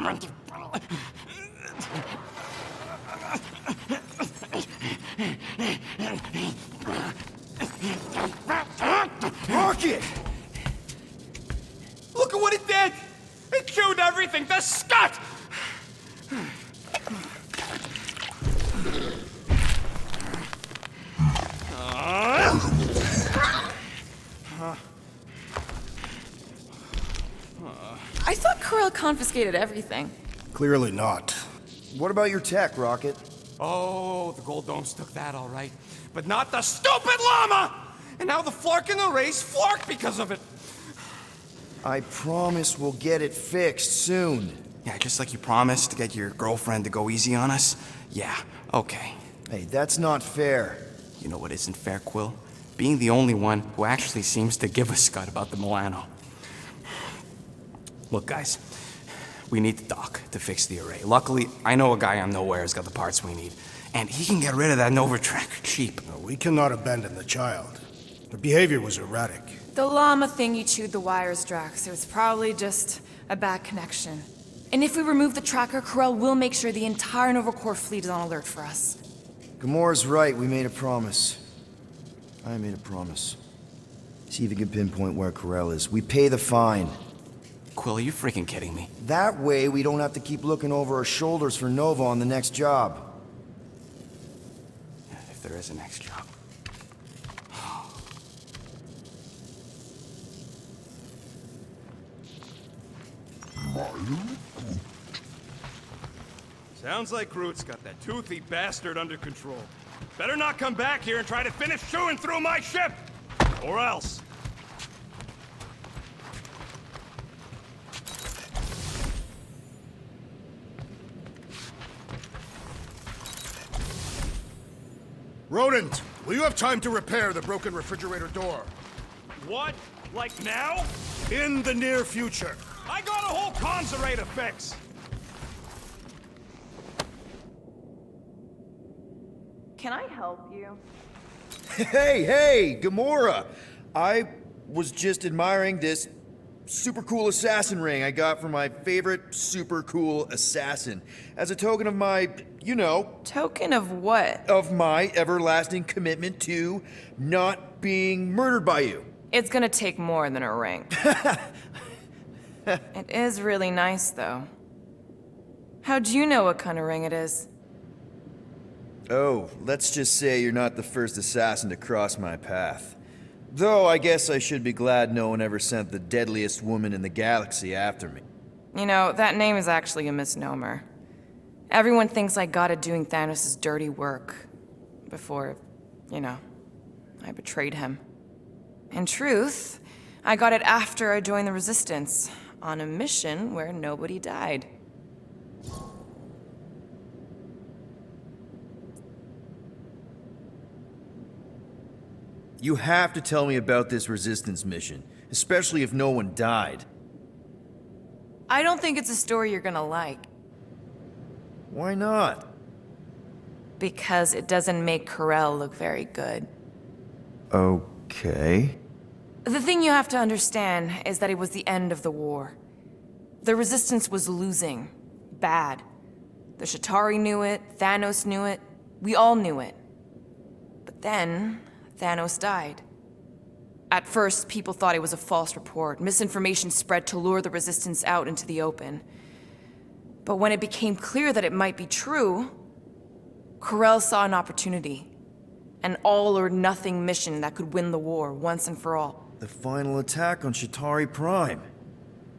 Rocket! Look at what it did! It chewed everything to scut! I thought Corel confiscated everything. Clearly not. What about your tech, Rocket? Oh, the Gold Domes took that all right. But not the stupid llama! And now the Flark in the race flark because of it. I promise we'll get it fixed soon. Yeah, just like you promised to get your girlfriend to go easy on us? Yeah, okay. Hey, that's not fair. You know what isn't fair, Quill? Being the only one who actually seems to give a scut about the Milano. Look, guys, we need the doc to fix the array. Luckily, I know a guy on Nowhere has got the parts we need. And he can get rid of that Nova tracker cheap. No, we cannot abandon the child. Her behavior was erratic. The llama thing, you chewed the wires, Drax. It was probably just a bad connection. And if we remove the tracker, Corel will make sure the entire Nova Corps fleet is on alert for us. Gamora's right, we made a promise. I made a promise. See if you can pinpoint where Corel is. We pay the fine. Quill, are you freaking kidding me? That way, we don't have to keep looking over our shoulders for Nova on the next job. If there is a next job. Sounds like Groot's got that toothy bastard under control. Better not come back here and try to finish chewing through my ship! Or else. Rodent, will you have time to repair the broken refrigerator door? What? Like now? In the near future. I got a whole conservator to fix! Can I help you? Hey, Gamora! I was just admiring this super cool assassin ring I got from my favorite super cool assassin. As a token of my, you know... Token of what? Of my everlasting commitment to not being murdered by you. It's gonna take more than a ring. It is really nice, though. How'd you know what kind of ring it is? Oh, let's just say you're not the first assassin to cross my path. Though I guess I should be glad no one ever sent the deadliest woman in the galaxy after me. You know, that name is actually a misnomer. Everyone thinks I got it doing Thanos' dirty work. Before, you know, I betrayed him. In truth, I got it after I joined the Resistance, on a mission where nobody died. You have to tell me about this Resistance mission, especially if no one died. I don't think it's a story you're gonna like. Why not? Because it doesn't make Corel look very good. Okay. The thing you have to understand is that it was the end of the war. The Resistance was losing. Bad. The Chitauri knew it, Thanos knew it, we all knew it. But then, Thanos died. At first, people thought it was a false report. Misinformation spread to lure the Resistance out into the open. But when it became clear that it might be true, Corel saw an opportunity. An all-or-nothing mission that could win the war once and for all. The final attack on Chitauri Prime.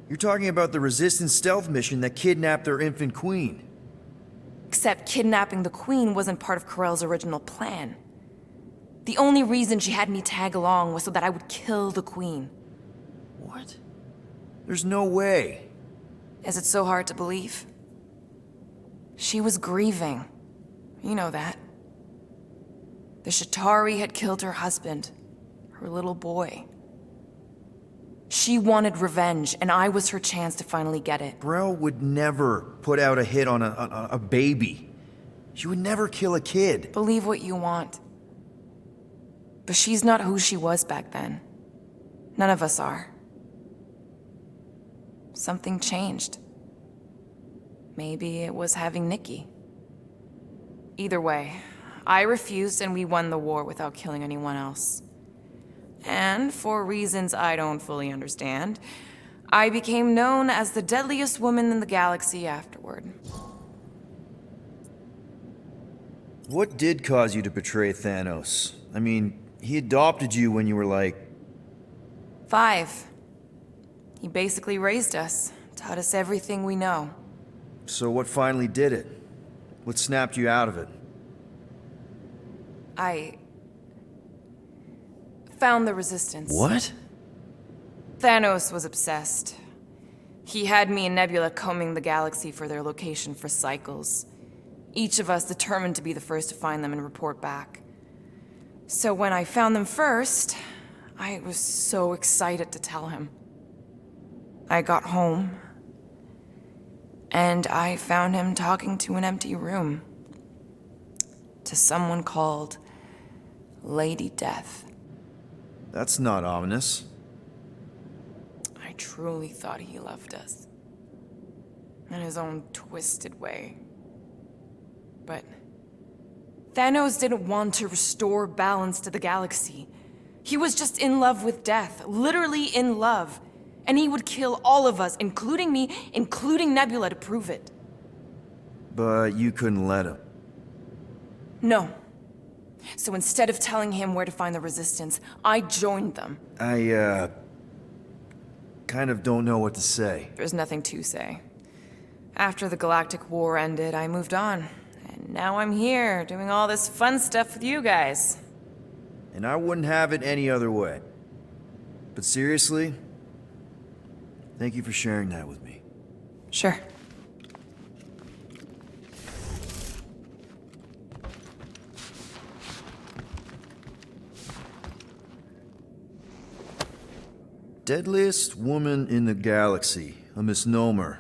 You're talking about the Resistance stealth mission that kidnapped their infant queen. Except kidnapping the Queen wasn't part of Corel's original plan. The only reason she had me tag along was so that I would kill the Queen. What? There's no way. Is it so hard to believe? She was grieving. You know that. The Chitauri had killed her husband, her little boy. She wanted revenge, and I was her chance to finally get it. Brel would never put out a hit on a baby. She would never kill a kid. Believe what you want. But she's not who she was back then. None of us are. Something changed. maybe it was having Nikki. Either way, I refused and we won the war without killing anyone else. And for reasons I don't fully understand, I became known as the deadliest woman in the galaxy afterward. What did cause you to betray Thanos? I mean, he adopted you when you were like... 5. He basically raised us, taught us everything we know. So what finally did it? What snapped you out of it? I found the resistance. What? Thanos was obsessed. He had me and Nebula combing the galaxy for their location for cycles. Each of us determined to be the first to find them and report back. So when I found them first, I was so excited to tell him. I got home, and I found him talking to an empty room. To someone called Lady Death. That's not ominous. I truly thought he loved us. In his own twisted way. But Thanos didn't want to restore balance to the galaxy. He was just in love with death, literally in love. And he would kill all of us, including me, including Nebula, to prove it. But you couldn't let him. No. So instead of telling him where to find the Resistance, I joined them. I, kind of don't know what to say. There's nothing to say. After the Galactic War ended, I moved on. And now I'm here, doing all this fun stuff with you guys. And I wouldn't have it any other way. But seriously, thank you for sharing that with me. Sure. Deadliest woman in the galaxy. A misnomer.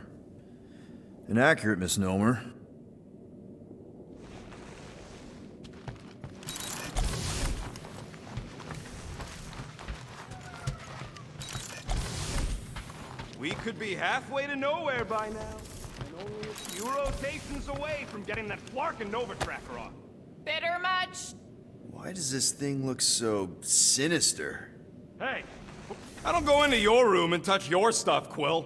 An accurate misnomer. We could be halfway to nowhere by now. And only a few rotations away from getting that Flarkin Nova tracker off. Bitter much? Why does this thing look so sinister? Hey, I don't go into your room and touch your stuff, Quill.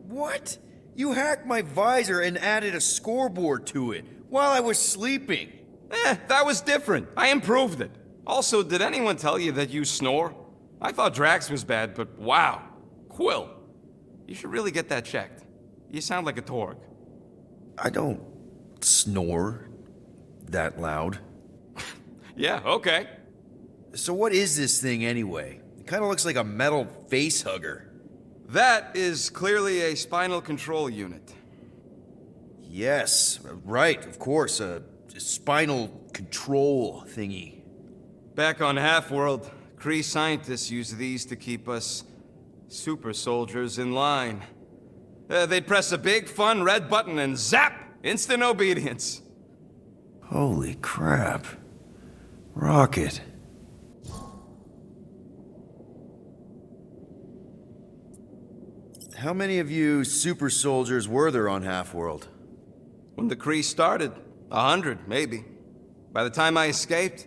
What? You hacked my visor and added a scoreboard to it while I was sleeping. That was different. I improved it. Also, did anyone tell you that you snore? I thought Drax was bad, but wow. Quill, you should really get that checked. You sound like a Torg. I don't snore that loud. Yeah, okay. So what is this thing anyway? It kind of looks like a metal face hugger. That is clearly a spinal control unit. Yes, right, of course, a spinal control thingy. Back on Half-World, Kree scientists use these to keep us super soldiers in line. They'd press a big, fun red button and zap! Instant obedience. Holy crap. Rocket. How many of you super soldiers were there on Half-World? When the Kree started, 100, maybe. By the time I escaped,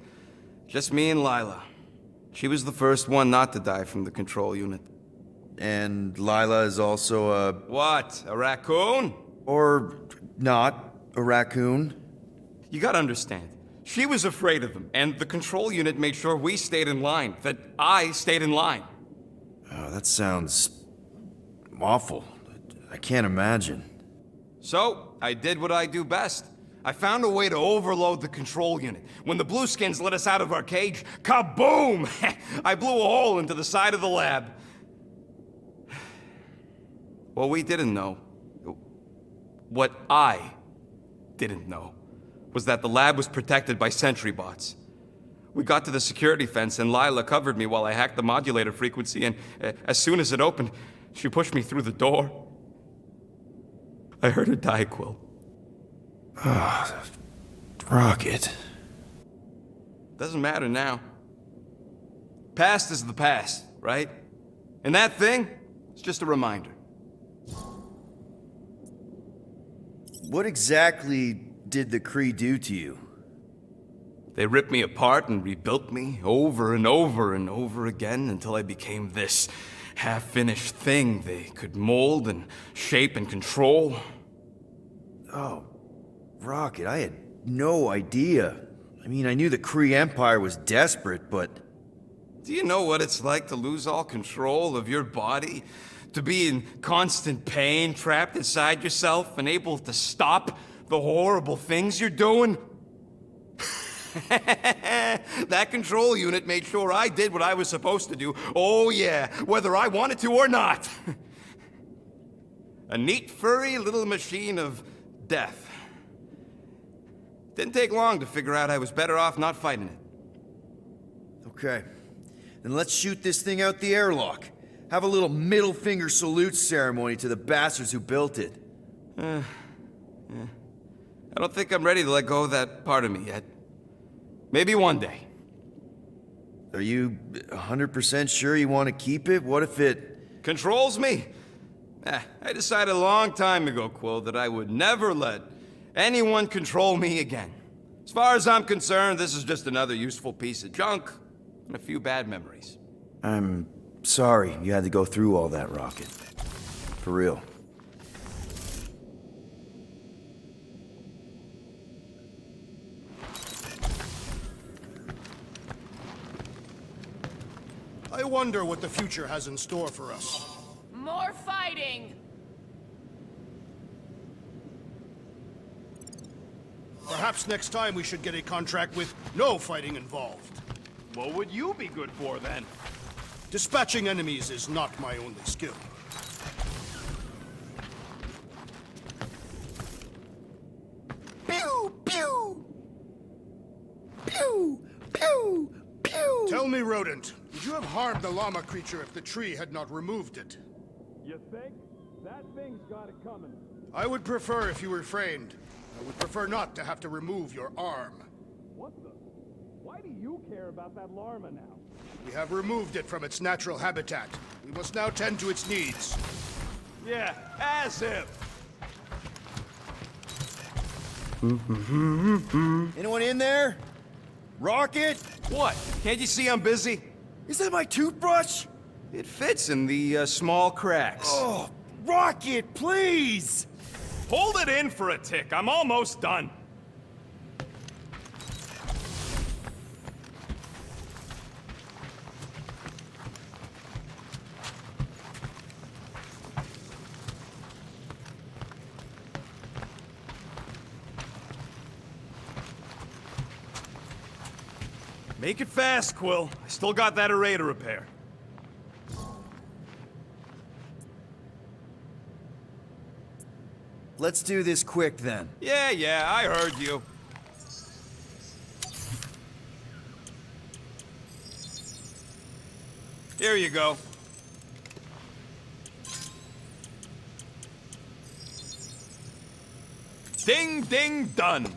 just me and Lila. She was the first one not to die from the control unit. And Lila is also a... What, a raccoon? Or not, a raccoon? You gotta understand, she was afraid of them, and the control unit made sure we stayed in line, that I stayed in line. Oh, that sounds... awful. I can't imagine. So, I did what I do best. I found a way to overload the control unit. When the Blueskins let us out of our cage, kaboom! I blew a hole into the side of the lab. What we didn't know, what I didn't know, was that the lab was protected by sentry bots. We got to the security fence and Lila covered me while I hacked the modulator frequency, and as soon as it opened, she pushed me through the door. I heard her die, Quill. Ah, Rocket. Doesn't matter now. Past is the past, right? And that thing, it's just a reminder. What exactly did the Kree do to you? They ripped me apart and rebuilt me over and over and over again until I became this half-finished thing they could mold and shape and control. Oh, Rocket, I had no idea. I mean, I knew the Kree Empire was desperate, but... Do you know what it's like to lose all control of your body? To be in constant pain, trapped inside yourself, unable to stop the horrible things you're doing? That control unit made sure I did what I was supposed to do. Oh yeah, whether I wanted to or not. A neat, furry little machine of death. Didn't take long to figure out I was better off not fighting it. Okay. Then let's shoot this thing out the airlock. Have a little middle finger salute ceremony to the bastards who built it. I don't think I'm ready to let go of that part of me yet. Maybe one day. Are you 100% sure you want to keep it? What if it... Controls me? I decided a long time ago, Quill, that I would never let anyone control me again. As far as I'm concerned, this is just another useful piece of junk and a few bad memories. I'm sorry you had to go through all that, Rocket. For real. I wonder what the future has in store for us. More fighting! Perhaps next time we should get a contract with no fighting involved. What would you be good for then? Dispatching enemies is not my only skill. Pew! Pew! Pew! Pew! Pew! Tell me, Rodent, would you have harmed the llama creature if the tree had not removed it? You think? That thing's got it coming. I would prefer if you refrained. I would prefer not to have to remove your arm. What the? Why do you care about that llama now? We have removed it from its natural habitat. We must now tend to its needs. Yeah, as if. Anyone in there? Rocket? What? Can't you see I'm busy? Is that my toothbrush? It fits in the small cracks. Oh, Rocket, please! Hold it in for a tick. I'm almost done. Make it fast, Quill. I still got that array to repair. Let's do this quick then. Yeah, I heard you. Here you go. Ding, ding, done.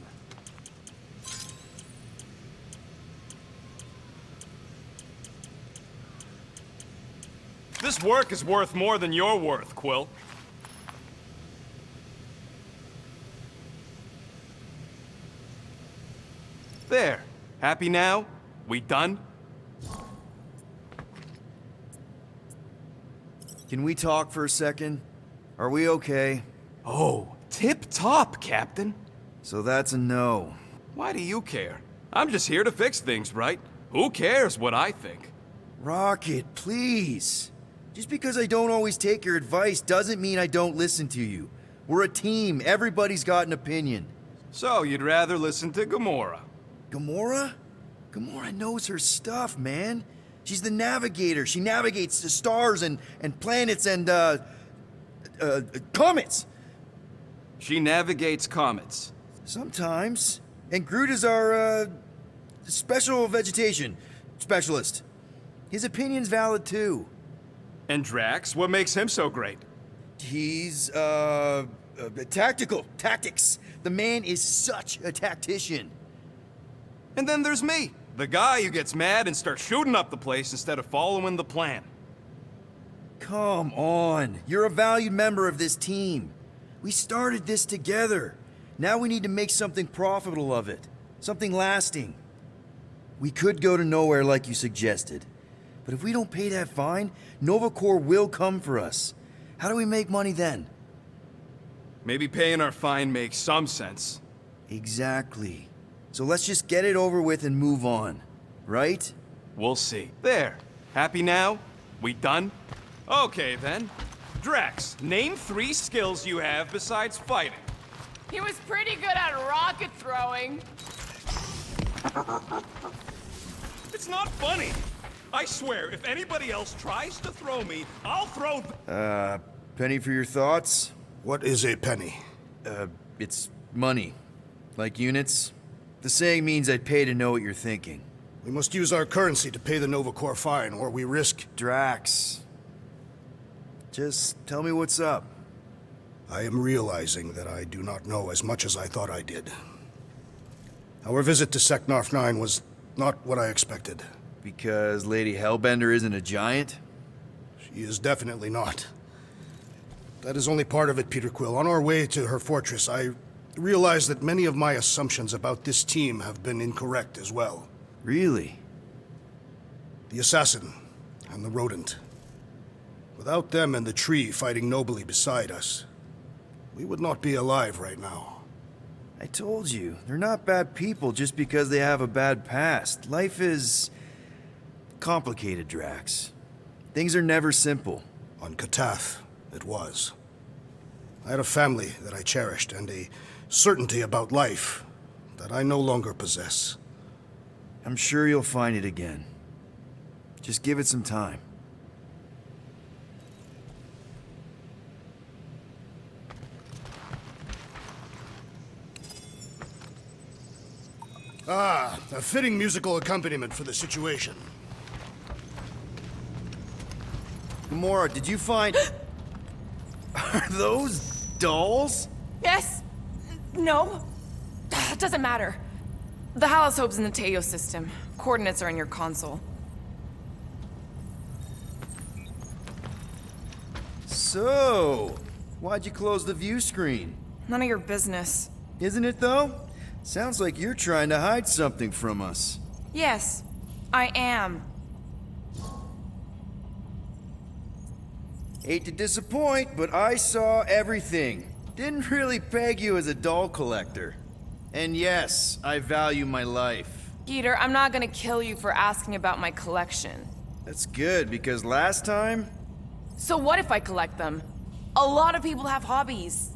This work is worth more than your worth, Quill. There. Happy now? We done? Can we talk for a second? Are we okay? Oh, tip-top, Captain. So that's a no. Why do you care? I'm just here to fix things, right? Who cares what I think? Rocket, please. Just because I don't always take your advice doesn't mean I don't listen to you. We're a team. Everybody's got an opinion. So, you'd rather listen to Gamora? Gamora? Gamora knows her stuff, man. She's the navigator. She navigates the stars and planets and, comets. She navigates comets. Sometimes. And Groot is our, special vegetation specialist. His opinion's valid, too. And Drax? What makes him so great? He's, tactical. Tactics. The man is such a tactician. And then there's me, the guy who gets mad and starts shooting up the place instead of following the plan. Come on. You're a valued member of this team. We started this together. Now we need to make something profitable of it. Something lasting. We could go to nowhere like you suggested. But if we don't pay that fine, Nova Corps will come for us. How do we make money then? Maybe paying our fine makes some sense. Exactly. So let's just get it over with and move on. Right? We'll see. There. Happy now? We done? Okay, then. Drax, name 3 skills you have besides fighting. He was pretty good at rocket throwing. It's not funny. I swear, if anybody else tries to throw me, I'll throw Penny for your thoughts? What is a penny? It's money. Like units. The saying means I'd pay to know what you're thinking. We must use our currency to pay the Nova Corps fine, or we risk... Drax. Just tell me what's up. I am realizing that I do not know as much as I thought I did. Our visit to Seknarf 9 was not what I expected. Because Lady Hellbender isn't a giant? She is definitely not. That is only part of it, Peter Quill. On our way to her fortress, I realized that many of my assumptions about this team have been incorrect as well. Really? The assassin and the rodent. Without them and the tree fighting nobly beside us, we would not be alive right now. I told you, they're not bad people just because they have a bad past. Life is complicated, Drax. Things are never simple. On Katath, it was. I had a family that I cherished and a certainty about life that I no longer possess. I'm sure you'll find it again. Just give it some time. Ah, a fitting musical accompaniment for the situation. Gamora, did you find... Are those dolls? Yes. No. Doesn't matter. The Halosobe's in the Teo system. Coordinates are in your console. So, why'd you close the view screen? None of your business. Isn't it though? Sounds like you're trying to hide something from us. Yes, I am. Hate to disappoint, but I saw everything. Didn't really peg you as a doll collector. And yes, I value my life. Peter, I'm not gonna kill you for asking about my collection. That's good, because last time... So what if I collect them? A lot of people have hobbies.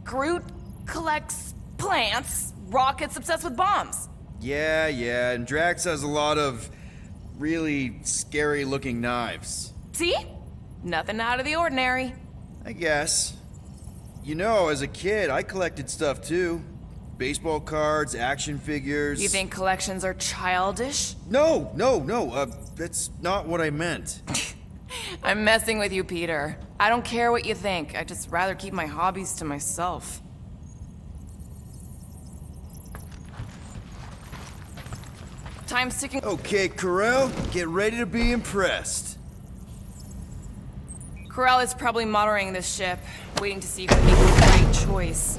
Groot collects plants, Rocket's obsessed with bombs. Yeah, and Drax has a lot of really scary-looking knives. See? Nothing out of the ordinary. I guess. You know, as a kid, I collected stuff too. Baseball cards, action figures... You think collections are childish? No, that's not what I meant. I'm messing with you, Peter. I don't care what you think. I'd just rather keep my hobbies to myself. Time's ticking. Okay, Corel, get ready to be impressed. Corel is probably monitoring this ship, waiting to see if we make the right choice.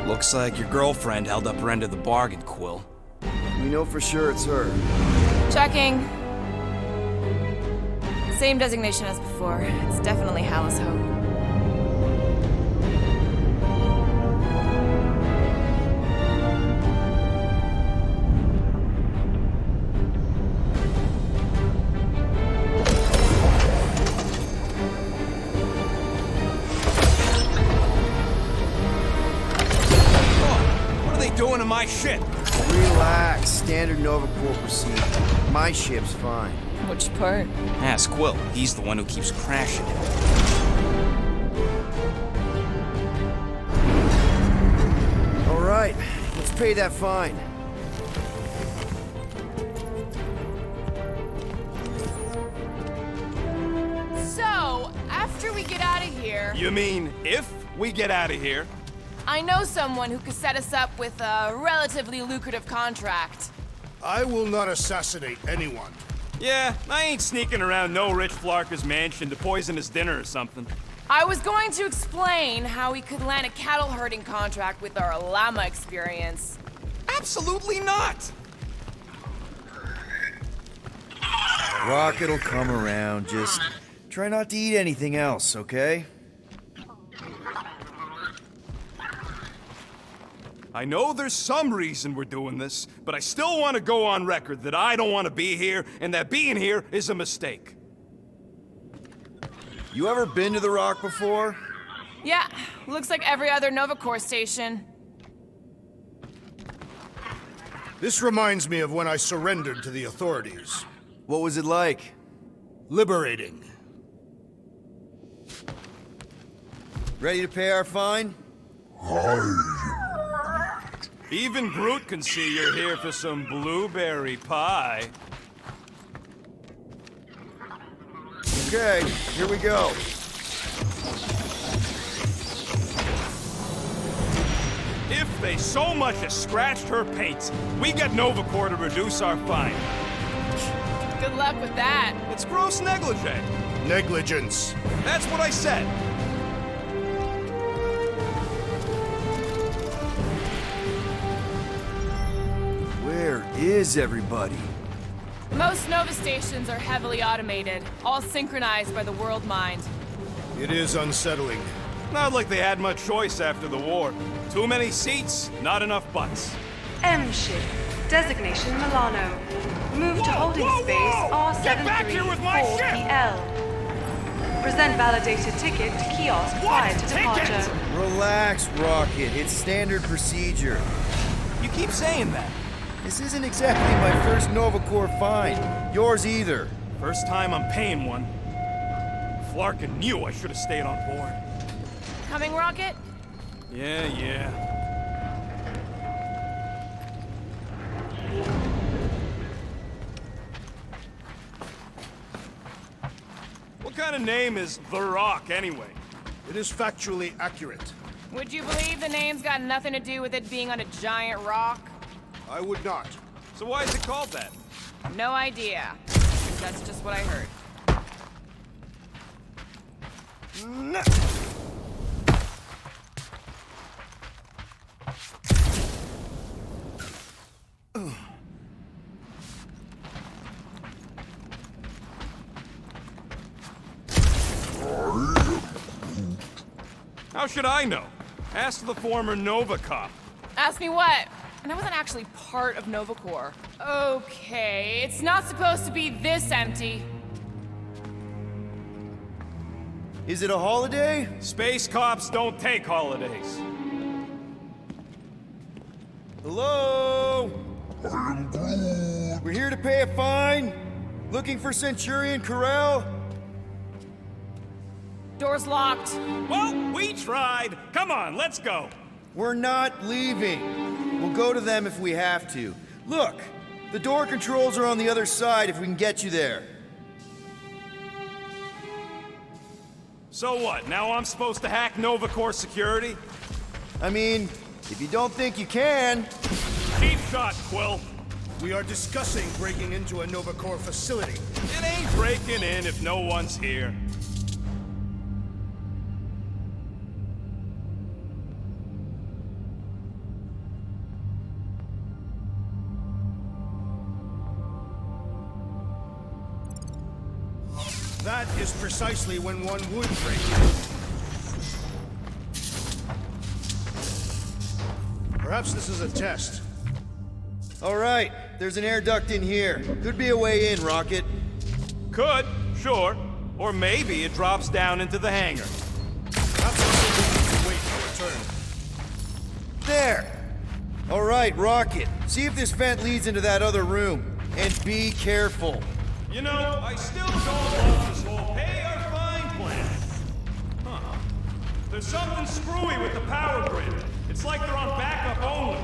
Looks like your girlfriend held up her end of the bargain, Quill. We know for sure it's her. Checking. Same designation as before. It's definitely Halosobe. Doing to my ship? Relax, standard Nova Corps procedure. My ship's fine. Which part? Ask Quill. He's the one who keeps crashing it. All right, let's pay that fine. we get out of here, You mean if we get out of here? I know someone who could set us up with a relatively lucrative contract. I will not assassinate anyone. Yeah, I ain't sneaking around no rich flarker's mansion to poison his dinner or something. I was going to explain how we could land a cattle herding contract with our llama experience. Absolutely not! Rocket'll come around. Just try not to eat anything else, okay? I know there's some reason we're doing this, but I still want to go on record that I don't want to be here, and that being here is a mistake. You ever been to the Rock before? Yeah, looks like every other Nova Corps station. This reminds me of when I surrendered to the authorities. What was it like? Liberating. Ready to pay our fine? Even Groot can see you're here for some blueberry pie. Okay, here we go. If they so much as scratched her paint, we get Nova Corps to reduce our fine. Good luck with that. It's gross negligee. Negligence. That's what I said. Where is everybody? Most Nova stations are heavily automated, all synchronized by the world mind. It is unsettling. Not like they had much choice after the war. Too many seats, not enough butts. M ship. Designation Milano. Move to holding whoa, space whoa! Get back here with my ship! R734PL. Present validated ticket to kiosk prior to departure. Relax, Rocket. It's standard procedure. You keep saying that. This isn't exactly my first Nova Corps fine. Yours either. First time I'm paying one. Flarkin knew I should have stayed on board. Coming, Rocket? Yeah. What kind of name is The Rock, anyway? It is factually accurate. Would you believe the name's got nothing to do with it being on a giant rock? I would not. So why is it called that? No idea. That's just what I heard. How should I know? Ask the former Nova cop. Ask me what? And I wasn't actually part of Nova Corps. Okay, it's not supposed to be this empty. Is it a holiday? Space cops don't take holidays. Hello? I am Groot. We're here to pay a fine. Looking for Centurion Corral? Door's locked. Well, we tried. Come on, let's go. We're not leaving. We'll go to them if we have to. Look, the door controls are on the other side if we can get you there. So what, now I'm supposed to hack Nova Corps security? I mean, if you don't think you can. Cheap shot, Quill. We are discussing breaking into a Nova Corps facility. It ain't breaking in if no one's here. That is precisely when one would break in. Perhaps this is a test. All right, there's an air duct in here. Could be a way in, Rocket. Could, sure. Or maybe it drops down into the hangar. Perhaps we can wait for a turn. There! All right, Rocket. See if this vent leads into that other room. And be careful. You know, I still don't love this whole pay or fine plan. Huh. There's something screwy with the power grid. It's like they're on backup only.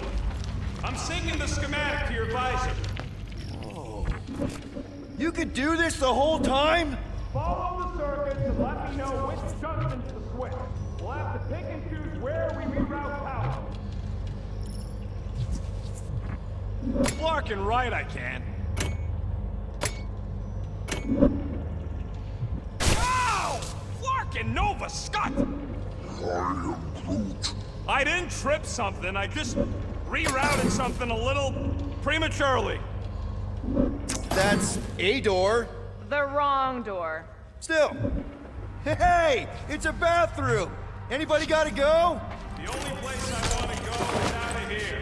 I'm syncing the schematic to your visor. You could do this the whole time? Follow the circuits and let me know which junctions to switch. We'll have to pick and choose where we reroute power. Flarkin' right, I can. Ow! Flarkin' Nova Scott! I am Groot. I didn't trip something, I just rerouted something a little prematurely. That's a door. The wrong door. Still. Hey, it's a bathroom. Anybody gotta go? The only place I want to go is out of here.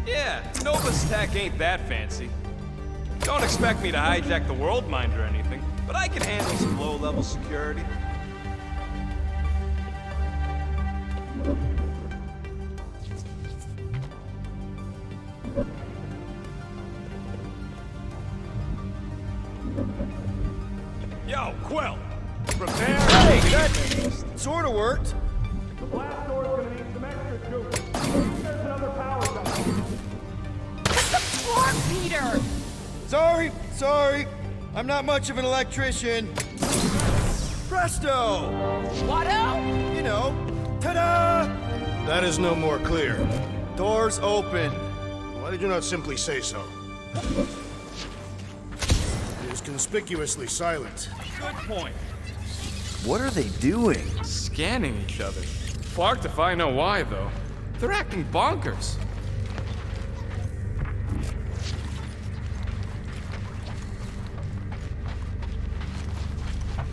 Yeah, Nova's tech ain't that fancy. Don't expect me to hijack the world mind or anything, but I can handle some low-level security. Yo, Quill! Prepare! Hey, that sorta worked. The blast door's gonna need some extra juice. There's another power gun. Peter! Sorry. I'm not much of an electrician. Presto! Watto? You know, ta-da! That is no more clear. Doors open. Why did you not simply say so? It is conspicuously silent. Good point. What are they doing? Scanning each other. Clarked if I know why, though. They're acting bonkers.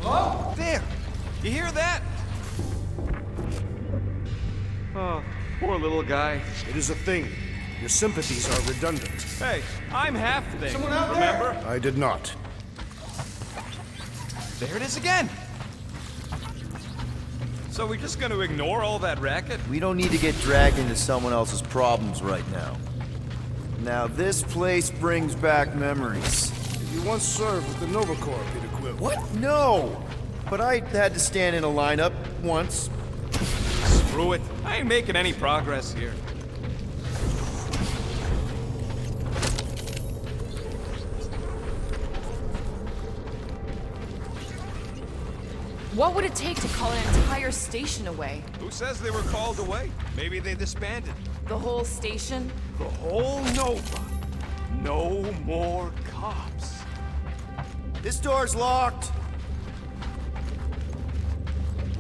Hello? There! You hear that? Oh, poor little guy. It is a thing. Your sympathies are redundant. Hey, I'm half thing. Someone out remember? I did not. There it is again! So we're just gonna ignore all that racket? We don't need to get dragged into someone else's problems right now. Now this place brings back memories. You once served with the Nova Corps, Peter Quill. What? No! But I had to stand in a lineup once. Screw it. I ain't making any progress here. What would it take to call an entire station away? Who says they were called away? Maybe they disbanded. The whole station? The whole Nova. No more cops. This door's locked.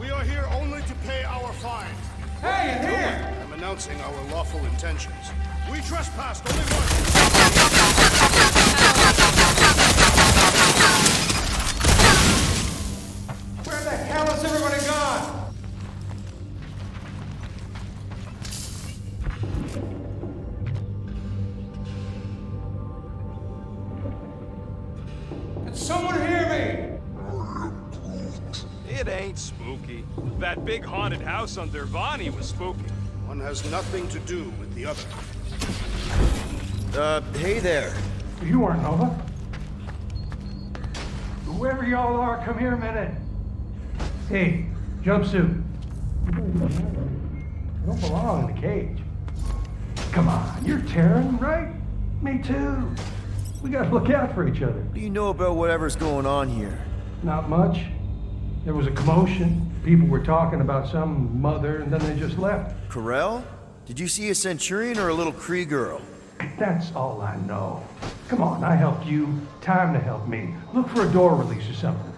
We are here only to pay our fine. Hey, in here! I'm announcing our lawful intentions. We trespassed only once. Where the hell has everybody gone? Can someone hear me? It ain't spooky. That big haunted house on Dervani was spooky. One has nothing to do with the other. Hey there. You aren't Nova. Whoever y'all are, come here a minute. Hey, jumpsuit. You don't belong in the cage. Come on, you're Terran, right? Me too. We gotta look out for each other. What do you know about whatever's going on here? Not much. There was a commotion. People were talking about some mother, and then they just left. Corel? Did you see a Centurion or a little Kree girl? That's all I know. Come on, I helped you. Time to help me. Look for a door release or something.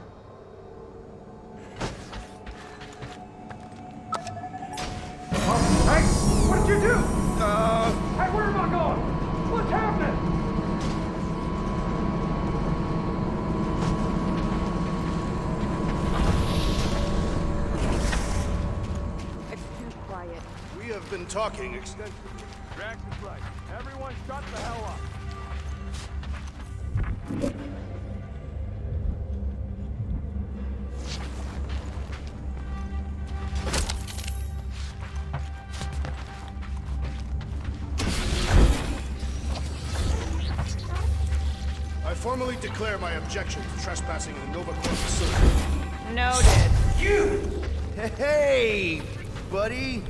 Oh, hey, what did you do? Hey, where am I going? What's happening? It's too quiet. We have been talking extensively. Drax is right. Everyone shut the hell up. I formally declare my objection to trespassing in the Nova Corps facility. Noted. Hey! buddy.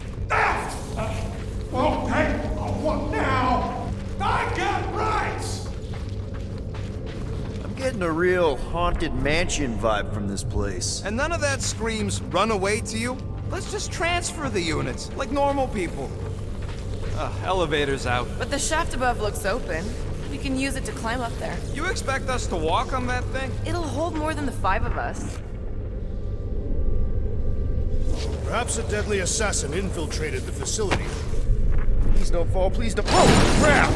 Oh, hey, what now? I got rights! I'm getting a real haunted mansion vibe from this place. And none of that screams run away to you? Let's just transfer the units, like normal people. Elevator's out. But the shaft above looks open. We can use it to climb up there. You expect us to walk on that thing? It'll hold more than the 5 of us. Perhaps a deadly assassin infiltrated the facility. Please don't fall, please don't. Oh, crap!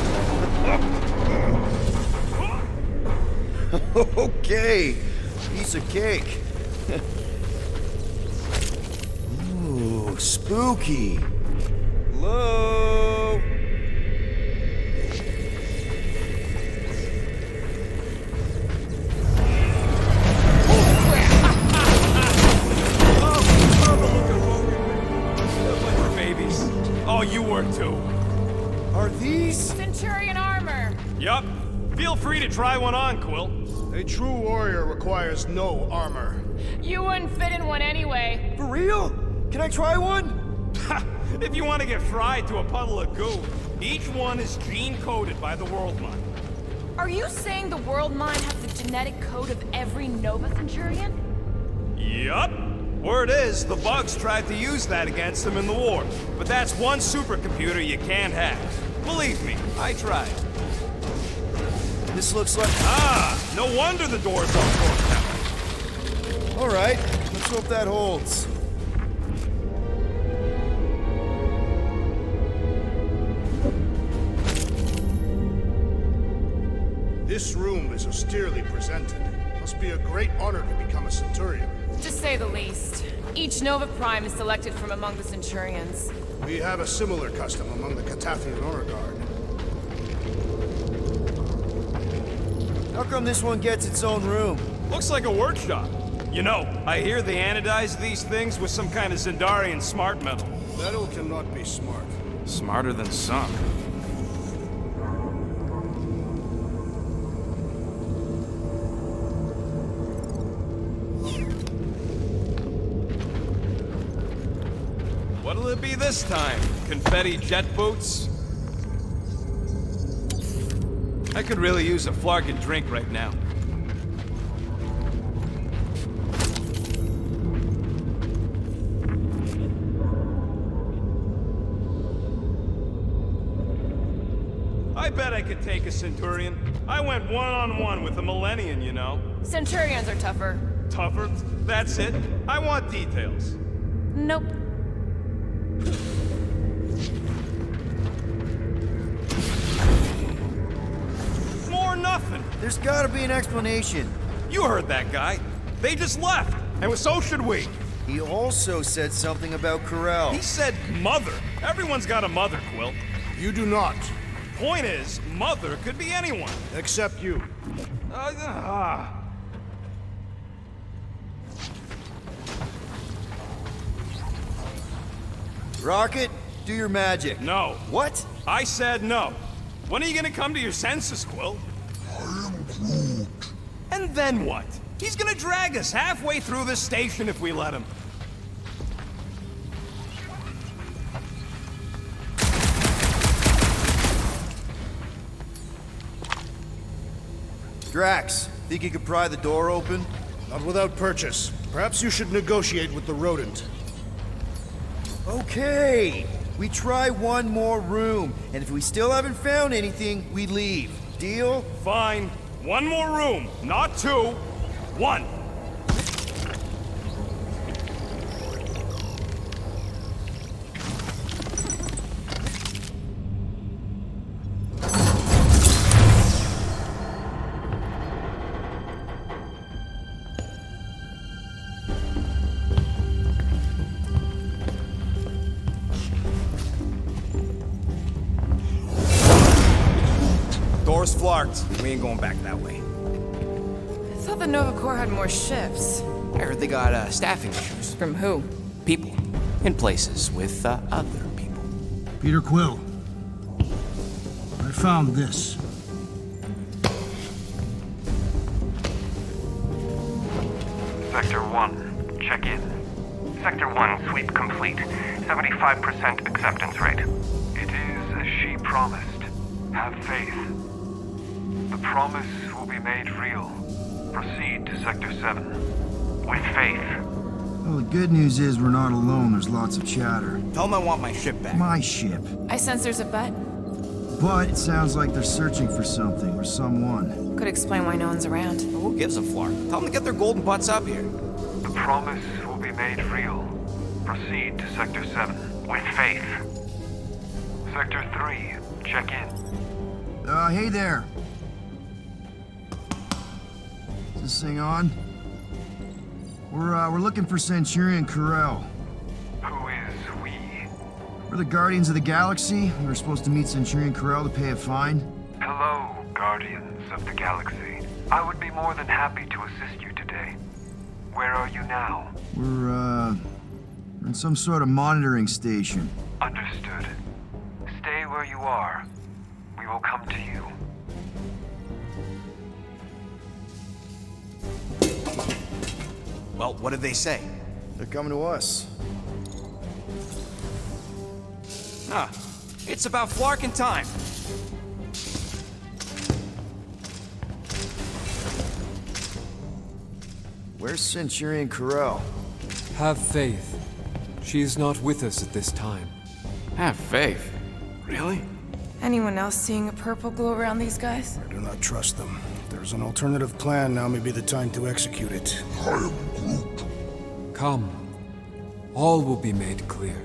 Okay, piece of cake. Ooh, spooky. Hello? Oh, you were too. Are these? Centurion armor! Yup. Feel free to try one on, Quill. A true warrior requires no armor. You wouldn't fit in one anyway. For real? Can I try one? If you want to get fried to a puddle of goo, each one is gene-coded by the World Mind. Are you saying the World Mind has the genetic code of every Nova Centurion? Yup. Word is, the bugs tried to use that against them in the war. But that's one supercomputer you can't have. Believe me, I tried. This looks like. Ah, no wonder the door's all torn out. All right, let's hope that holds. This room is austerely presented. Must be a great honor to become a Centurion. To say the least. Each Nova Prime is selected from among the Centurions. We have a similar custom among the Catathian Honor Guard. How come this one gets its own room? Looks like a workshop. You know, I hear they anodize these things with some kind of Zendarian smart metal. Metal cannot be smart. Smarter than some. What'll it be this time? Confetti jet boots? I could really use a flarkin' drink right now. I bet I could take a Centurion. I went one-on-one with a Millennium, you know. Centurions are tougher. Tougher? That's it. I want details. Nope. More nothing. There's gotta be an explanation. You heard that guy. They just left. And so should we. He also said something about Corral. He said mother. Everyone's got a mother, Quill. You do not. Point is, mother could be anyone. Except you. Rocket, do your magic. No. What? I said no. When are you gonna come to your senses, Quill? I am Groot. And then what? He's gonna drag us halfway through this station if we let him. Drax, think you could pry the door open? Not without purchase. Perhaps you should negotiate with the rodent. Okay. We try one more room, and if we still haven't found anything, we leave. Deal? Fine. One more room. Not two. One. Door's flarked. We ain't going back that way. I thought the Nova Corps had more ships. I heard they got staffing issues. From who? People. In places with other people. Peter Quill. I found this. Sector 1, check in. Sector 1 sweep complete. 75% acceptance rate. It is as she promised. Have faith. The promise will be made real. Proceed to Sector 7. With faith. Well, the good news is we're not alone. There's lots of chatter. Tell them I want my ship back. My ship. I sense there's a bet. But it sounds like they're searching for something or someone. Could explain why no one's around. Who gives a flark? Tell them to get their golden butts up here. The promise will be made real. Proceed to Sector 7. With faith. Sector 3, check in. Hey there. Is this thing on? We're looking for Centurion Carell. Who is we? We're the Guardians of the Galaxy. We were supposed to meet Centurion Carell to pay a fine. Hello, Guardians of the Galaxy. I would be more than happy to assist you today. Where are you now? We're in some sort of monitoring station. Understood. Stay where you are. We will come to you. Well, what did they say? They're coming to us. Ah, it's about flarking time. Where's Centurion Carell? Have faith. She is not with us at this time. Have faith. Really? Anyone else seeing a purple glow around these guys? I do not trust them. If there's an alternative plan, now may be the time to execute it. I am Groot. Come. All will be made clear.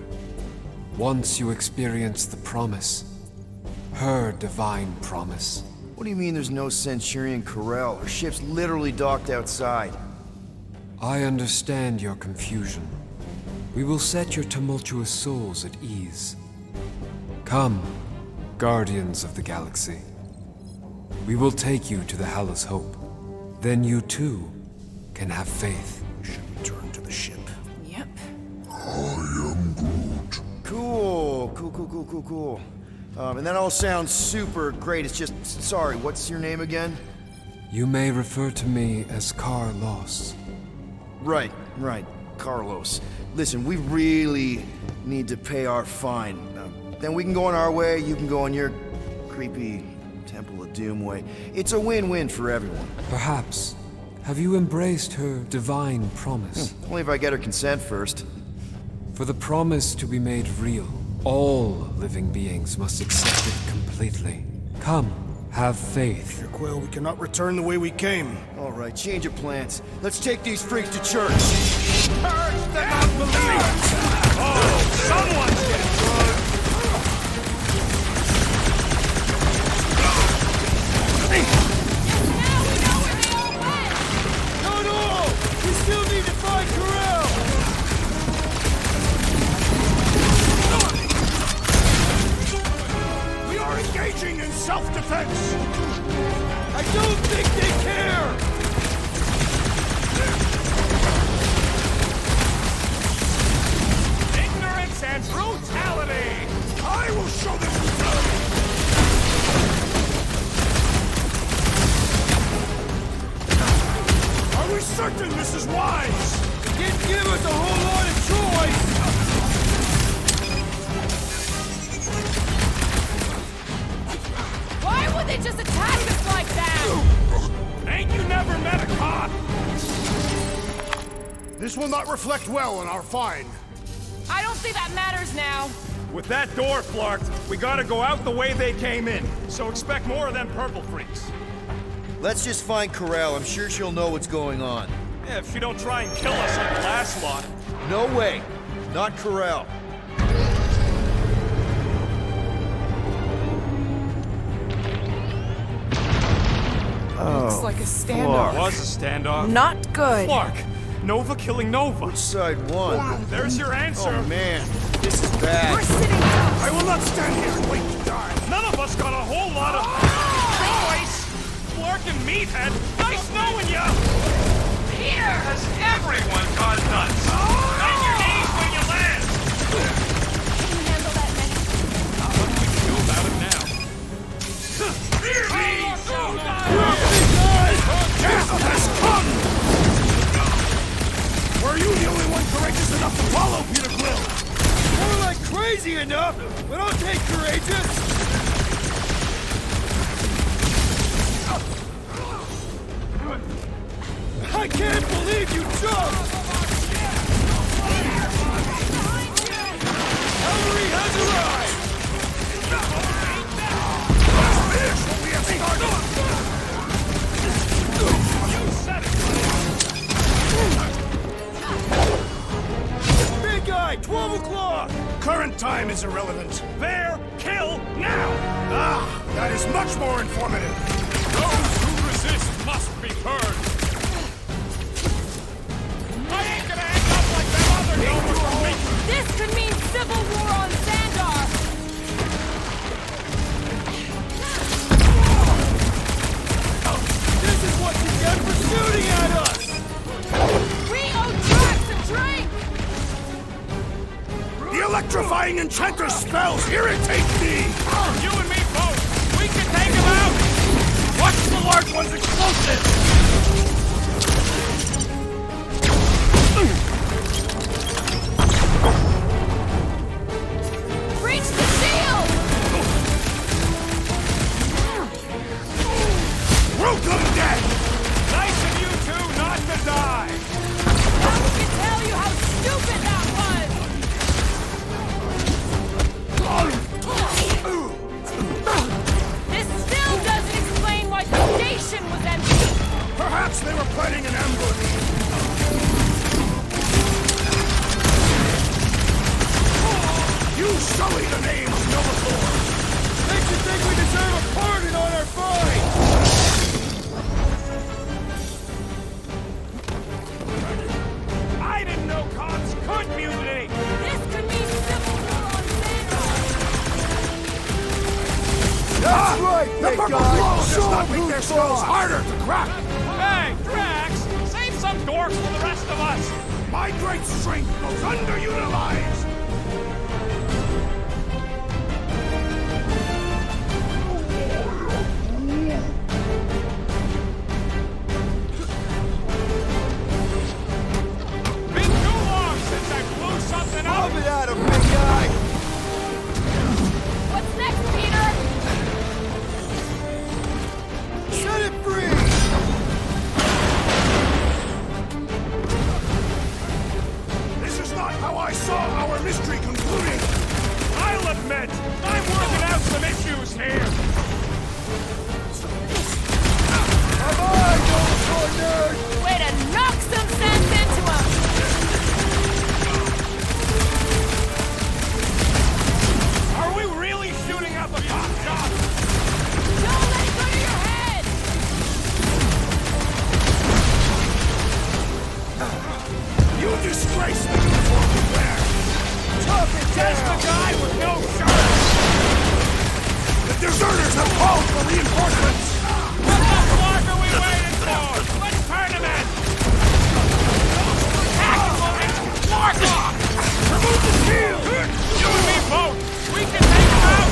Once you experience the promise. Her divine promise. What do you mean there's no Centurion Carell? Her ship's literally docked outside. I understand your confusion. We will set your tumultuous souls at ease. Come, Guardians of the Galaxy. We will take you to the Hallis Hope. Then you too can have faith. We should return to the ship. Yep. I am Groot. Cool. And that all sounds super great. It's just, sorry, what's your name again? You may refer to me as Carlos. Right. Carlos. Listen, we really need to pay our fine. Then we can go on our way, you can go on your creepy Temple of Doom way. It's a win-win for everyone. Perhaps. Have you embraced her divine promise? Only if I get her consent first. For the promise to be made real, all living beings must accept it completely. Come, have faith. Mr. Quill, we cannot return the way we came. All right, change of plans. Let's take these freaks to church. Purge the non-believers! Oh, someone's getting drugged! No! We still need to find Carell! We are engaging in self-defense! I don't think they care! Ignorance and brutality! I will show them brutality! Are we certain this is wise? Didn't give us a whole lot of choice! Why would they just attack us like that? Ain't you never met a cop? This will not reflect well on our fine. I don't think that matters now. With that door flarked, we gotta go out the way they came in. So expect more of them purple freaks. Let's just find Carell. I'm sure she'll know what's going on. Yeah, if she don't try and kill us like the last lot. No way. Not Carell. Looks like a standoff. Was a standoff. Not good. Clark, Nova killing Nova. Which side won? There's your answer. Oh man, this is bad. We're sitting ducks. I will not stand here and wait to die. None of us got a whole lot of choice. Clark and Meathead, nice knowing ya. Peter! Has everyone gone nuts? Bend your knees when you land. Can you handle that many? What do we do about it now? Death has come! Were you the only one courageous enough to Easy enough, but I'll take courageous! I can't believe you jumped! Cavalry has arrived! Finish what we have started! You said it! Big guy, 12 o'clock! Current time is irrelevant. There, kill, now! Ah, that is much more informative. Those who resist must be heard. I ain't gonna end up like them other Nova. This could mean civil war on Xandar! This is what you get for shooting at us! We owe Drax a drink! The electrifying enchanter spells irritate me! You and me both. We can take him out. Watch the large one's explosive. Reach the shield! Welcome, death! Nice of you two not to die. Now we can tell you how stupid that was! This still doesn't explain why the station was empty! Perhaps they were planning an ambush. You sully the name of Nova Corps! Makes you think we deserve a pardon on our fight! I didn't know cops could mutiny. This could mean civil war on Xandar! That's right, The big purple guy! glow does Show not 'em make who's their skulls boss. harder to crack! Hey, Drax, save some dorks for the rest of us. My great strength goes underutilized! Been too long since I blew something up. Lob it at him, big guy! What's next, Peter? Set it free! This is not how I saw our mystery concluding! I'll admit, I'm working out some issues here. Come on, Nova nerd! Way to knock some sense into him! Are we really shooting out the top shot? Don't let it go to your head! You disgrace the uniform you wear! Tough it Just down! a guy with no shirt. The deserters have called for reinforcements! What the fuck are we waiting for? Let's turn him in. Mark off! Remove the shield! You and me both. We can take him out.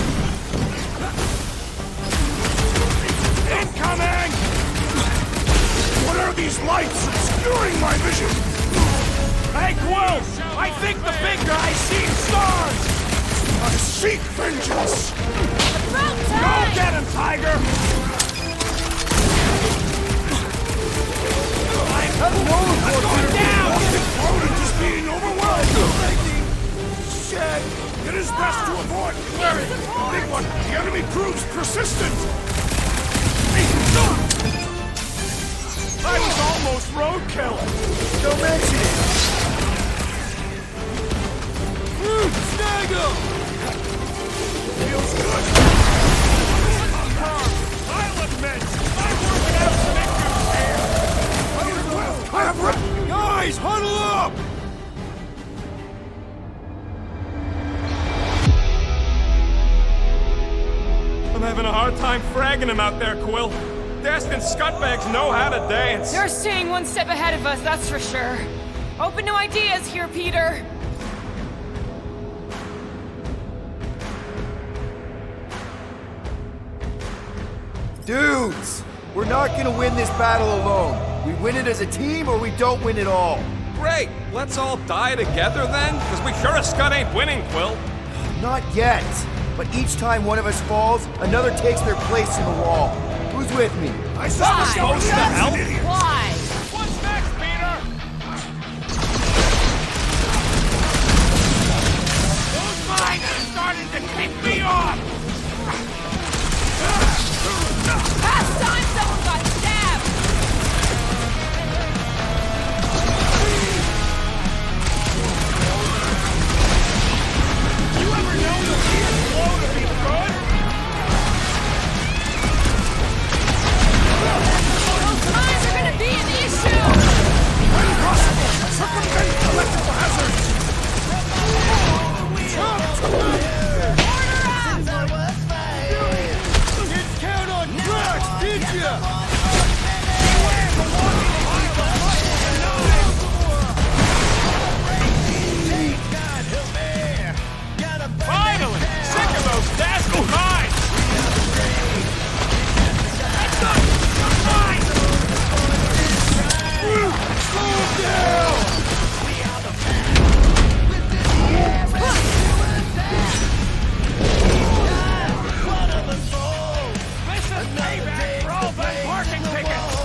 Incoming! What are these lights obscuring my vision? Hey, Quill! I think the big guy's seen stars! I seek vengeance! About Go time! get him, Tiger! Have a roller Going coaster! down! Opponent is being overwhelmed! Shit! It is best to avoid glaring! Big one, the enemy proves persistent! I was almost roadkill! Don't mention it! Snag him! Feels good! I'll admit, I'm working out some issues here. I have Guys, huddle up! I'm having a hard time fragging him out there, Quill. Destined scutbags know how to dance. You're staying one step ahead of us, that's for sure. Open to ideas here, Peter. Dudes, we're not gonna win this battle alone. We win it as a team or we don't win at all. Great! Let's all die together then? Because we sure as scud ain't winning, Quill. Not yet. But each time one of us falls, another takes their place in the wall. Who's with me? I supposed to help? Why? What's next, Peter? Those mines are starting to kick me off! Past time someone got stabbed! You ever known a weird flow to be good? Those mines are gonna be an issue! When possible, circumvent electrical hazards! Didn't count on Drax, did ya? Finally! Sick of those nasty mines! Slow down! This is payback for all that parking tickets!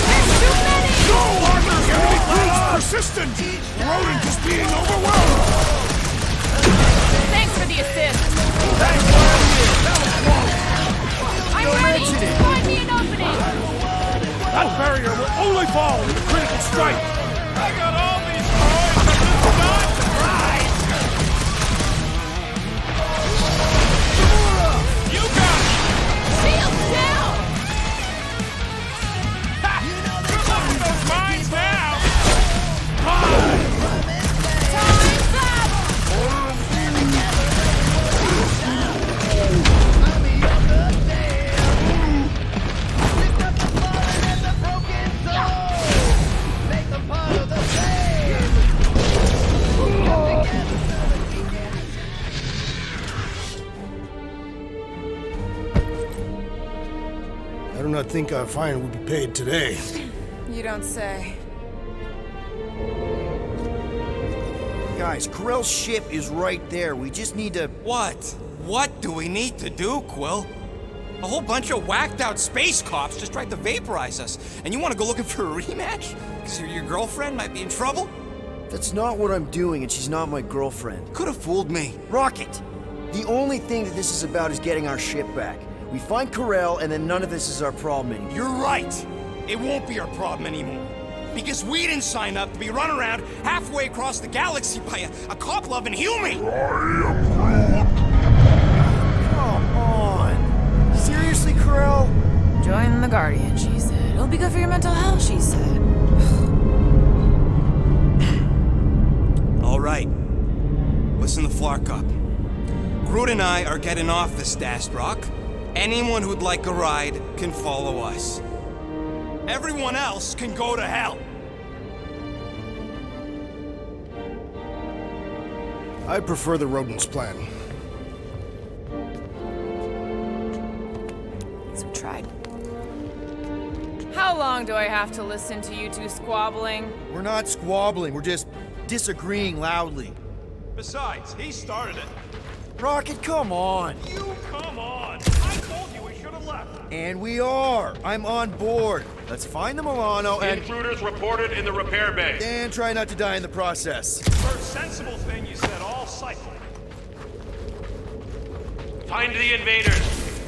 There's too many! No, Arthur! Enemy Groot's persistent! The rodent is being overwhelmed! Thanks for the assist. I'm Don't ready! mention it. Find me an opening! That barrier will only fall with a critical strike! I got all these toys, but this is not surprise! You got it! Shield down! Ha! Good luck with those mines now! Time's up! I do not think our fine will be paid today. You don't say. Guys, Corell's ship is right there. We just need to... What? What do we need to do, Quill? A whole bunch of whacked out space cops just tried to vaporize us, and you want to go looking for a rematch? Because your girlfriend might be in trouble? That's not what I'm doing, and she's not my girlfriend. Could have fooled me. Rocket! The only thing that this is about is getting our ship back. We find Corell, and then none of this is our problem anymore. You're right. It won't be our problem anymore. Because we didn't sign up to be run around halfway across the galaxy by a cop-loving human! Come on! Seriously, Corell? Join the Guardian, she said. It'll be good for your mental health, she said. All right. Listen to Flark up. Groot and I are getting off the Stashed Rock. Anyone who'd like a ride can follow us. Everyone else can go to hell. I prefer the rodent's plan. So we tried. How long do I have to listen to you two squabbling? We're not squabbling, we're just disagreeing loudly. Besides, he started it. Rocket, come on! You come on! I told you we should have left! And we are! I'm on board! Let's find the Milano and... Intruders reported in the repair bay. And try not to die in the process. First sensible thing you said all cycle. Find the invaders.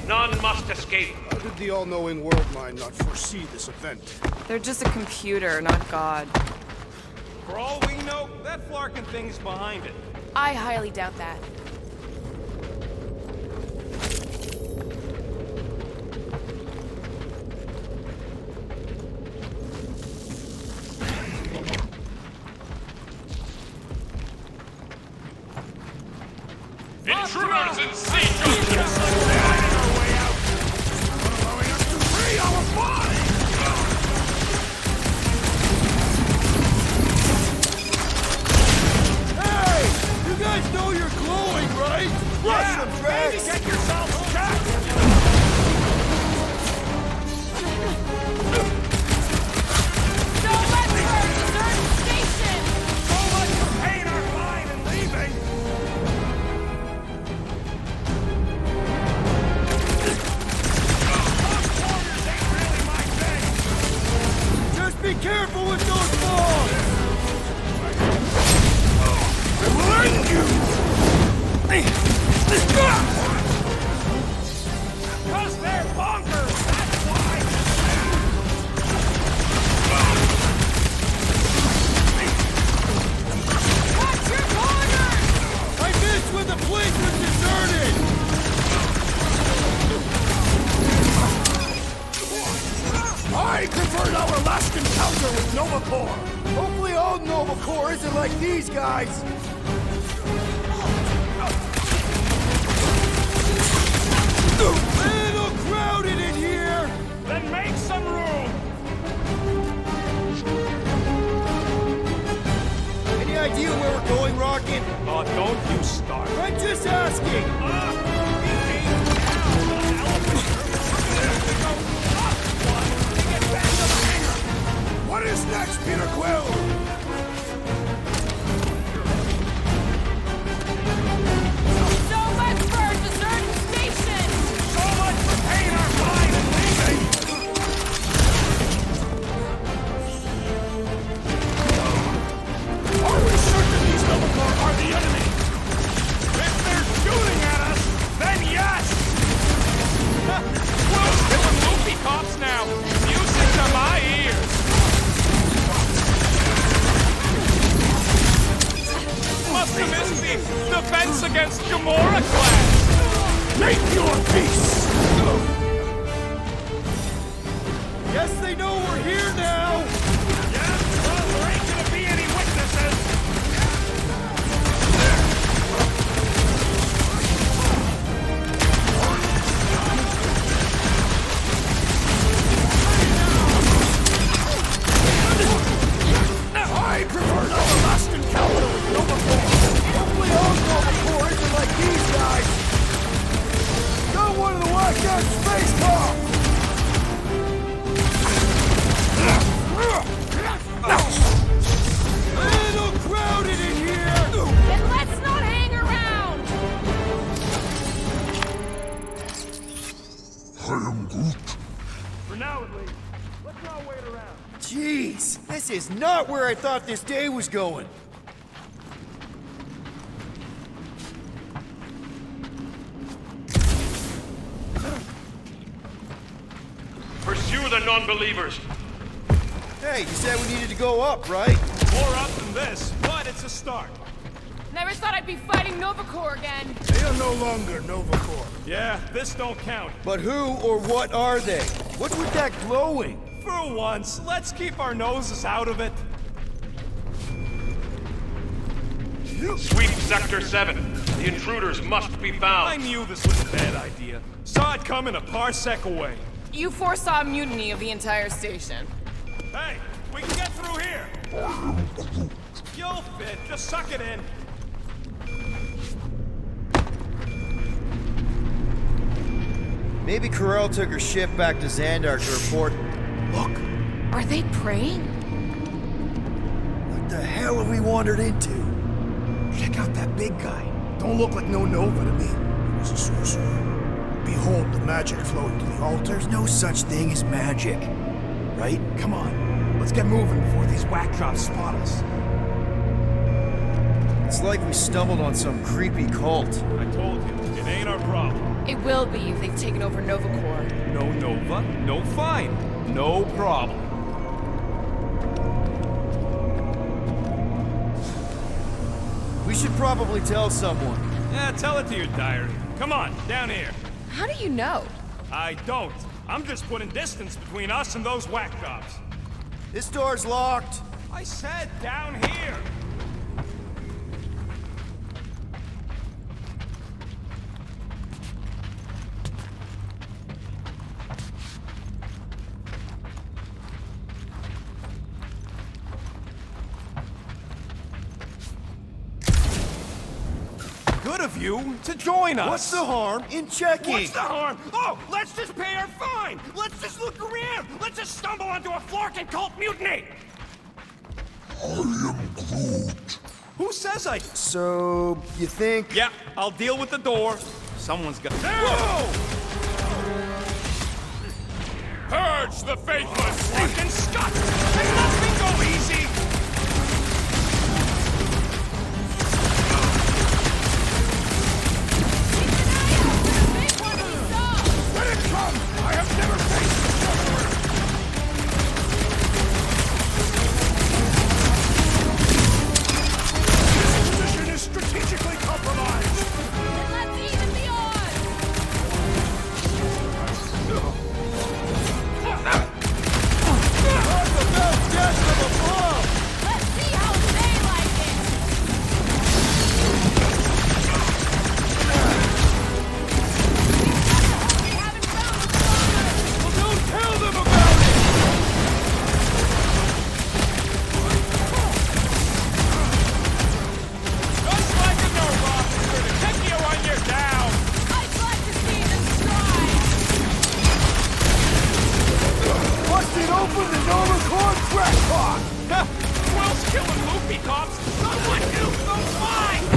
None must escape. How did the all-knowing world mind not foresee this event? They're just a computer, not God. For all we know, that Flarkin thing's behind it. I highly doubt that. Intruders in siege! Finding our way out! Allowing us to free our body! Hey! You guys know you're glowing! longer with Nova Corps! Hopefully all Nova Corps isn't like these guys! Little crowded in here! Then make some room! Any idea where we're going, Rocket? Oh, don't you start. I'm just asking! What is next, Peter Quill? So much for a deserted station! So much for paying our fine and leaving! Are we certain these Nova Corps are the enemy? If they're shooting at us, then yes! Quill's killing loopy cops now! Music to my ears! Must have missed the Defense Against Gamora class! Make your peace! Guess they know we're here now! Yeah, well, there ain't gonna be any witnesses! I prefer the last encounter with Nova Corps. Hopefully all Nova Corps isn't like these guys! Got one of the whacked out space cops! Little crowded in here! Then let's not hang around! I am Groot. For now, at least. Let's not wait around. Jeez, this is not where I thought this day was going. Pursue the non-believers. Hey, you said we needed to go up, right? More up than this, but it's a start. Never thought I'd be fighting Nova Corps again. They are no longer Nova Corps. Yeah, this don't count. But who or what are they? What's with that glowing? For once, let's keep our noses out of it. Sweep Sector 7. The intruders must be I found. knew this was a bad idea. Saw it coming a parsec away. You foresaw a mutiny of the entire station. Hey, we can get through here. You'll fit. Just suck it in. Maybe Carell took her ship back to Xandar to report. Look, Are they praying? What the hell have we wandered into? check out that big guy. Don't look like no Nova to me. He was a sorcerer. Behold the magic flowing to the altar. There's no such thing as magic, right? Come on, let's get moving before these whack jobs spot us. It's like we stumbled on some creepy cult. I told you, it ain't our problem. It will be if they've taken over Nova Corps. No Nova, no fine. No problem. We should probably tell someone. Yeah, tell it to your diary. Come on, down here. How do you know? I don't. I'm just putting distance between us and those whack jobs. This door's locked. I said down here. Good of you to join us. What's the harm in checking? What's the harm? Oh, let's just pay our fine. Let's just look around. Let's just stumble onto a Flarkin cult mutiny. I am Groot. Who says I... So, you think... Yeah, I'll deal with the door. Someone's got... Whoa! Purge the faithless! Fucking Scott! Can nothing go easy? Let it come! I have never faced a sorcerer! This position is strategically compromised! Then let's even the odds! Talk about Quill's killing Luffy cops! Someone use those mines!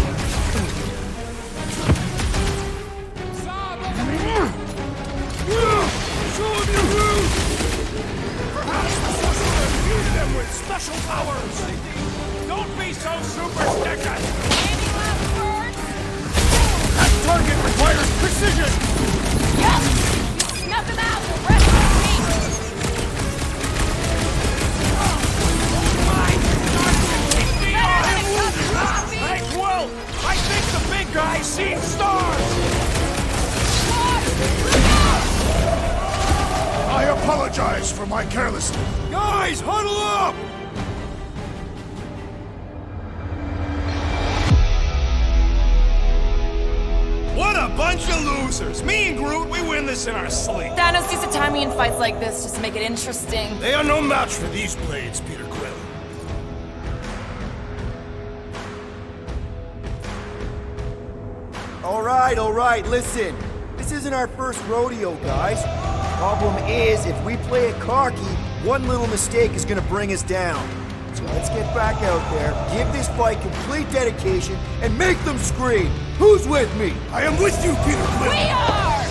Show him your roots! Perhaps the sorcerer infused them with special powers! Don't be so superstitious! Any last words? That target requires precision! Yes! Snuff him out! The rest of me! Hey, Quill! I think the big guy's seen stars! I apologize for my carelessness. Guys, huddle up! What a bunch of losers! Me and Groot, we win this in our sleep. Thanos used to time me in fights like this just to make it interesting. They are no match for these blades, Peter Quill. All right, listen. This isn't our first rodeo, guys. Problem is, if we play it cocky, one little mistake is gonna bring us down. So let's get back out there, give this fight complete dedication, and make them scream. Who's with me? I am with you, Peter Quill. We are!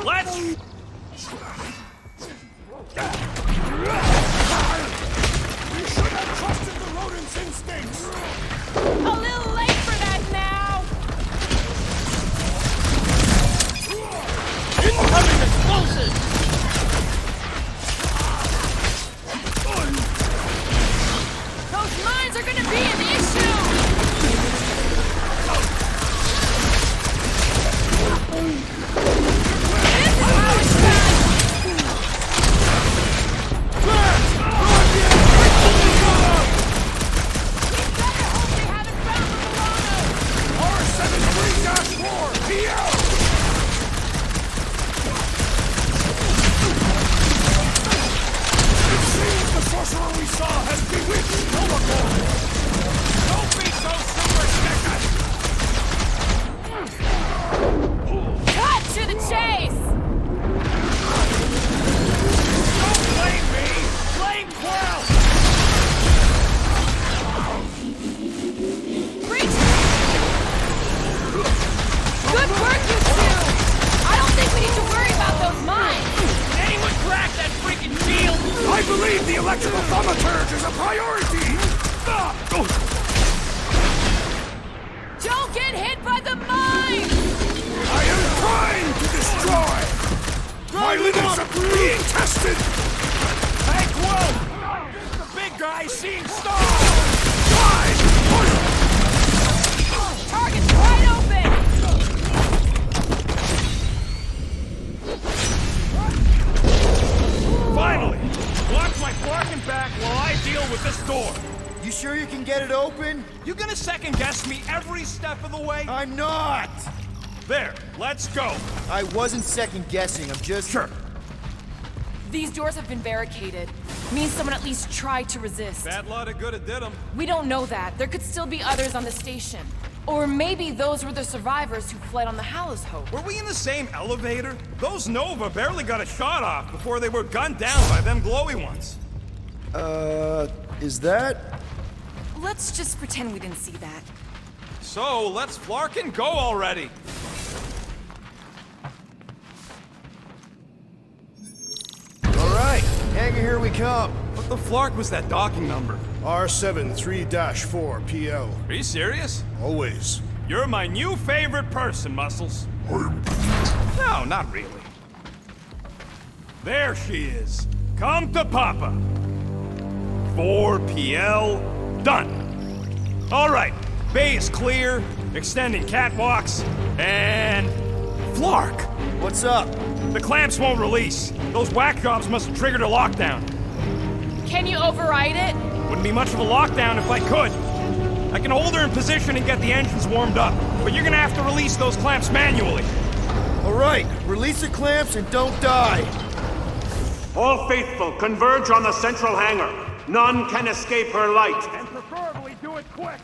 Let's... We should have trusted the rodent's instincts. A little late for that now! Incoming explosives! Those mines are gonna be an issue! This is how it's done! We better hope they haven't found the Milano! R73-4, PL! It seems the sorcerer we saw has bewitched Overlord! Don't be so superstitious! Cut to the chase! Don't blame me! Blame Quill! Reach! Good work, you two! I don't think we need to worry about those mines! Anyone crack that freaking shield? I believe the electrical thaumaturge is a priority! Don't get hit by the mines! I am trying to destroy! My limits are being tested! Hey, Quill! The big guy's seeing stars! Target's wide open! Finally! Watch my barking back while I deal with this door! You sure you can get it open? You gonna second-guess me every step of the way? I'm not! There, let's go! I wasn't second-guessing, I'm just... Sure. These doors have been barricaded. Means someone at least tried to resist. Bad luck it good it did them. We don't know that. There could still be others on the station. Or maybe those were the survivors who fled on the Hallows Hope. Were we in the same elevator? Those Nova barely got a shot off before they were gunned down by them glowy ones. Is that... Let's just pretend we didn't see that. So, let's flark and go already! Alright, hangar, here we come. What the flark was that docking number? R73-4, PL. Are you serious? Always. You're my new favorite person, Muscles. No, not really. There she is. Come to Papa. 4 PL, done. All right, bay is clear, extending catwalks, and... Flark! What's up? The clamps won't release. Those whack jobs must have triggered a lockdown. Can you override it? Wouldn't be much of a lockdown if I could. I can hold her in position and get the engines warmed up, but you're gonna have to release those clamps manually. Alright, release the clamps and don't die. All faithful, converge on the central hangar. None can escape her light. And preferably do it quick.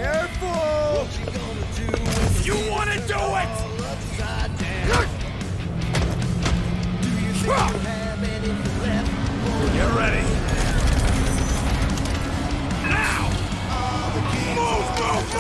Careful! You want to do it? Get ready. Now! Move, move,